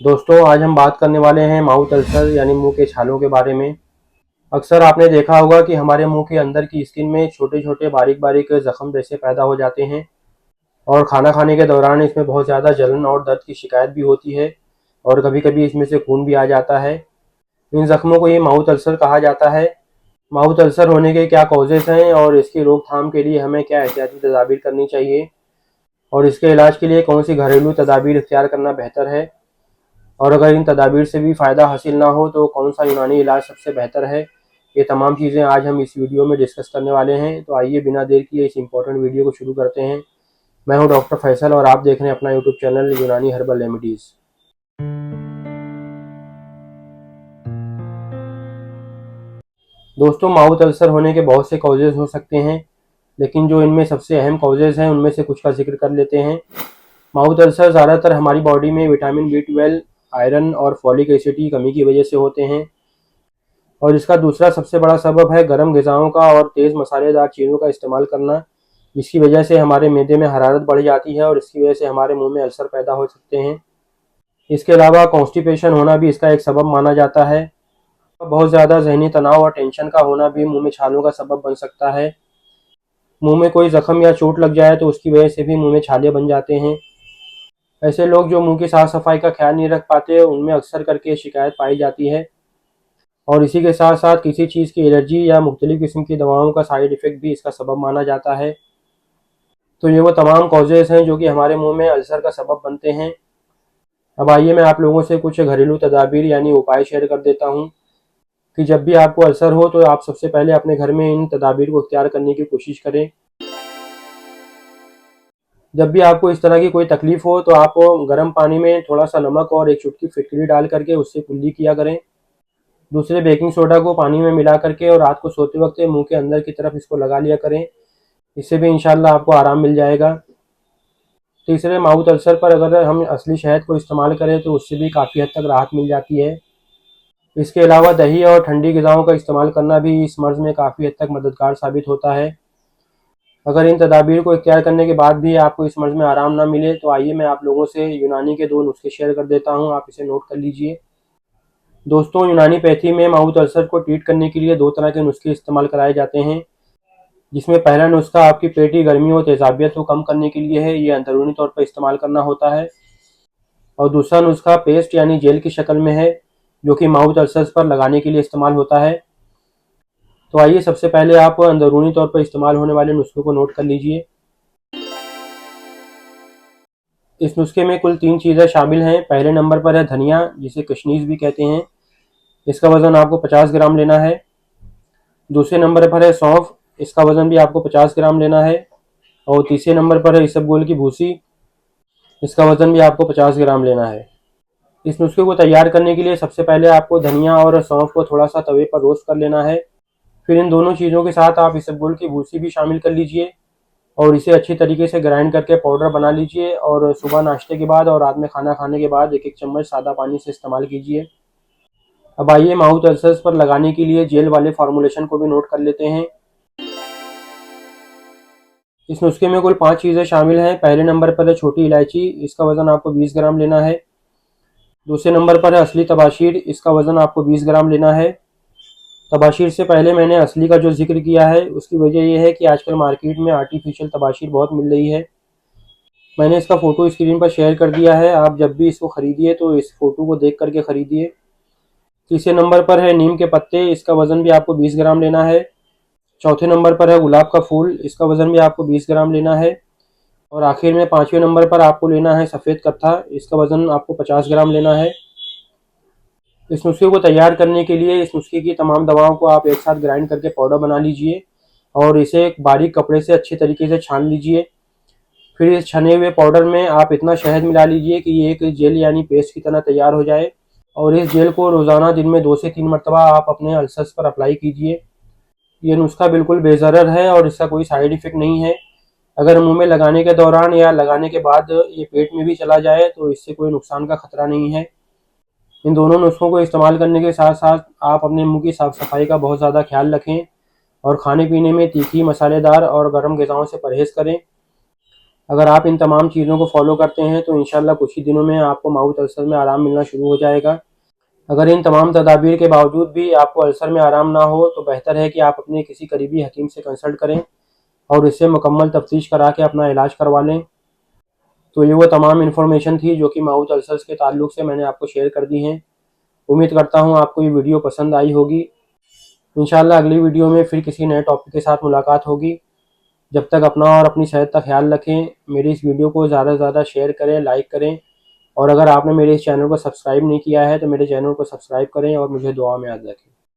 दोस्तों आज हम बात करने वाले हैं माउथ अल्सर यानी मुंह के छालों के बारे में। अक्सर आपने देखा होगा कि हमारे मुंह के अंदर की स्किन में छोटे छोटे बारीक बारीक जख्म जैसे पैदा हो जाते हैं और खाना खाने के दौरान इसमें बहुत ज़्यादा जलन और दर्द की शिकायत भी होती है और कभी कभी इसमें से खून भी आ जाता है। इन जख्मों को ये माउथ अल्सर कहा जाता है। माउथ अल्सर होने के क्या कॉजेज़ हैं और इसकी रोकथाम के लिए हमें क्या एहतियाती तदाबीर करनी चाहिए और इसके इलाज के लिए कौन सी घरेलू तदाबीर इख्तियार करना बेहतर है, और अगर इन तदाबीर से भी फ़ायदा हासिल ना हो तो कौन सा यूनानी इलाज सबसे बेहतर है। ये तमाम चीज़ें आज हम इस वीडियो में डिस्कस करने वाले हैं। तो आइए बिना देर किए इस इंपॉर्टेंट वीडियो को शुरू करते हैं। मैं हूं डॉक्टर फैसल और आप देख रहे हैं अपना यूट्यूब चैनल यूनानी हर्बल रेमेडीज़। दोस्तों माउथ अल्सर होने के बहुत से कॉजेज़ हो सकते हैं, लेकिन जो इनमें सबसे अहम कॉजेज़ हैं उनमें से कुछ का जिक्र कर लेते हैं। माउथ अल्सर ज़्यादातर हमारी बॉडी में विटामिन B12, आयरन और फॉलिक एसिड की कमी की वजह से होते हैं। और इसका दूसरा सबसे बड़ा सबब है गर्म ग़िज़ाओं का और तेज़ मसालेदार चीज़ों का इस्तेमाल करना, जिसकी वजह से हमारे मैदे में हरारत बढ़ जाती है और इसकी वजह से हमारे मुंह में अल्सर पैदा हो सकते हैं। इसके अलावा कॉन्स्टिपेशन होना भी इसका एक सबब माना जाता है। बहुत ज़्यादा ज़हनी तनाव और टेंशन का होना भी मुंह में छालों का सबब बन सकता है। मुंह में कोई ज़ख्म या चोट लग जाए तो उसकी वजह से भी मुंह में छाले बन जाते हैं। ऐसे लोग जो मुंह की साफ़ सफाई का ख्याल नहीं रख पाते उनमें अक्सर करके शिकायत पाई जाती है। और इसी के साथ साथ किसी चीज़ की एलर्जी या मुख्तलिफ़ किस्म की दवाओं का साइड इफ़ेक्ट भी इसका सबब माना जाता है। तो ये वो तमाम कॉजेज़ हैं जो कि हमारे मुंह में अल्सर का सबब बनते हैं। अब आइए मैं आप लोगों से कुछ घरेलू तदाबीर यानी उपाय शेयर कर देता हूँ कि जब भी आपको अल्सर हो तो आप सबसे पहले अपने घर में इन तदाबीर को इख्तियार करने की कोशिश करें। जब भी आपको इस तरह की कोई तकलीफ़ हो तो आप गर्म पानी में थोड़ा सा नमक और एक चुटकी फिटकरी डाल करके उससे कुल्ली किया करें। दूसरे बेकिंग सोडा को पानी में मिला करके और रात को सोते वक्त मुंह के अंदर की तरफ इसको लगा लिया करें। इससे भी इंशाल्लाह आपको आराम मिल जाएगा। तीसरे माउथ अल्सर पर अगर हम असली शहद को इस्तेमाल करें तो उससे भी काफ़ी हद तक राहत मिल जाती है। इसके अलावा दही और ठंडी ग़िज़ाओं का इस्तेमाल करना भी इस मर्ज़ में काफ़ी हद तक मददगार साबित होता है। अगर इन तदाबीर को इख्तियार करने के बाद भी आपको इस मर्ज़ में आराम ना मिले तो आइए मैं आप लोगों से यूनानी के 2 नुस्खे शेयर कर देता हूँ, आप इसे नोट कर लीजिए। दोस्तों यूनानी पैथी में माउथ अल्सर को ट्रीट करने के लिए 2 तरह के नुस्खे इस्तेमाल कराए जाते हैं, जिसमें पहला नुस्खा आपकी पेट की गर्मी और तेज़ाबियत को कम करने के लिए है, ये अंदरूनी तौर पर इस्तेमाल करना होता है। और दूसरा नुस्खा पेस्ट यानी जेल की शक्ल में है, जो कि माउथ अल्सर्स पर लगाने के लिए इस्तेमाल होता है। तो आइए सबसे पहले आप अंदरूनी तौर पर इस्तेमाल होने वाले नुस्खे को नोट कर लीजिए। इस नुस्खे में कुल 3 चीज़ें शामिल हैं। पहले नंबर पर है धनिया, जिसे कशनीज़ भी कहते हैं। इसका वज़न आपको 50 ग्राम लेना है। दूसरे नंबर पर है सौंफ, इसका वज़न भी आपको 50 ग्राम लेना है। और तीसरे नंबर पर है इसबगोल की भूसी, इसका वज़न भी आपको 50 ग्राम लेना है। इस नुस्खे को तैयार करने के लिए सबसे पहले आपको धनिया और सौंफ को थोड़ा सा तवे पर रोस्ट कर लेना है। फिर इन दोनों चीज़ों के साथ आप इसबगोल की भूसी भी शामिल कर लीजिए और इसे अच्छी तरीके से ग्राइंड करके पाउडर बना लीजिए। और सुबह नाश्ते के बाद और रात में खाना खाने के बाद 1-1 चम्मच सादा पानी से इस्तेमाल कीजिए। अब आइए माउथ अल्सर्स पर लगाने के लिए जेल वाले फार्मूलेशन को भी नोट कर लेते हैं। इस नुस्खे में कुल 5 चीज़ें शामिल हैं। पहले नंबर पर है छोटी इलायची, इसका वज़न आपको 20 ग्राम लेना है। दूसरे नंबर पर है असली तबाशीर, इसका वज़न आपको 20 ग्राम लेना है। तबाशीर से पहले मैंने असली का जो जिक्र किया है उसकी वजह यह है कि आजकल मार्केट में आर्टिफिशियल तबाशीर बहुत मिल रही है। मैंने इसका फ़ोटो स्क्रीन पर शेयर कर दिया है, आप जब भी इसको ख़रीदिए तो इस फ़ोटो को देख करके ख़रीदिए। तीसरे नंबर पर है नीम के पत्ते, इसका वज़न भी आपको 20 ग्राम लेना है। चौथे नंबर पर है गुलाब का फूल, इसका वज़न भी आपको 20 ग्राम लेना है। और आखिर में 5वें नंबर पर आपको लेना है सफ़ेद कत्था, इसका वज़न आपको 50 ग्राम लेना है। इस नुस्खे को तैयार करने के लिए इस नुस्खे की तमाम दवाओं को आप एक साथ ग्राइंड करके पाउडर बना लीजिए और इसे एक बारीक कपड़े से अच्छे तरीके से छान लीजिए। फिर इस छने हुए पाउडर में आप इतना शहद मिला लीजिए कि ये एक जेल यानी पेस्ट की तरह तैयार हो जाए। और इस जेल को रोज़ाना दिन में 2 से 3 मरतबा आप अपने अल्सर्स पर अप्लाई कीजिए। ये नुस्खा बिल्कुल बेज़रर है और इसका कोई साइड इफ़ेक्ट नहीं है। अगर मुंह में लगाने के दौरान या लगाने के बाद ये पेट में भी चला जाए तो इससे कोई नुकसान का खतरा नहीं है। इन दोनों नुस्खों को इस्तेमाल करने के साथ साथ आप अपने मुंह की साफ़ सफाई का बहुत ज़्यादा ख्याल रखें और खाने पीने में तीखी, मसालेदार और गर्म ग़िज़ाओं से परहेज़ करें। अगर आप इन तमाम चीज़ों को फॉलो करते हैं तो इंशाल्लाह कुछ ही दिनों में आपको माउथ अल्सर में आराम मिलना शुरू हो जाएगा। अगर इन तमाम तदाबीर के बावजूद भी आपको अल्सर में आराम ना हो तो बेहतर है कि आप अपने किसी करीबी हकीम से कंसल्ट करें और इससे मुकम्मल तफ्तीश करा के अपना इलाज करवा लें। तो ये वो तमाम इन्फॉर्मेशन थी जो कि माउथ अल्सर्स के ताल्लुक से मैंने आपको शेयर कर दी हैं। उम्मीद करता हूँ आपको ये वीडियो पसंद आई होगी। इंशाल्लाह अगली वीडियो में फिर किसी नए टॉपिक के साथ मुलाकात होगी। जब तक अपना और अपनी सेहत का ख्याल रखें। मेरी इस वीडियो को ज़्यादा से ज़्यादा शेयर करें, लाइक करें और अगर आपने मेरे इस चैनल को सब्सक्राइब नहीं किया है तो मेरे चैनल को सब्सक्राइब करें और मुझे दुआ में याद रखें।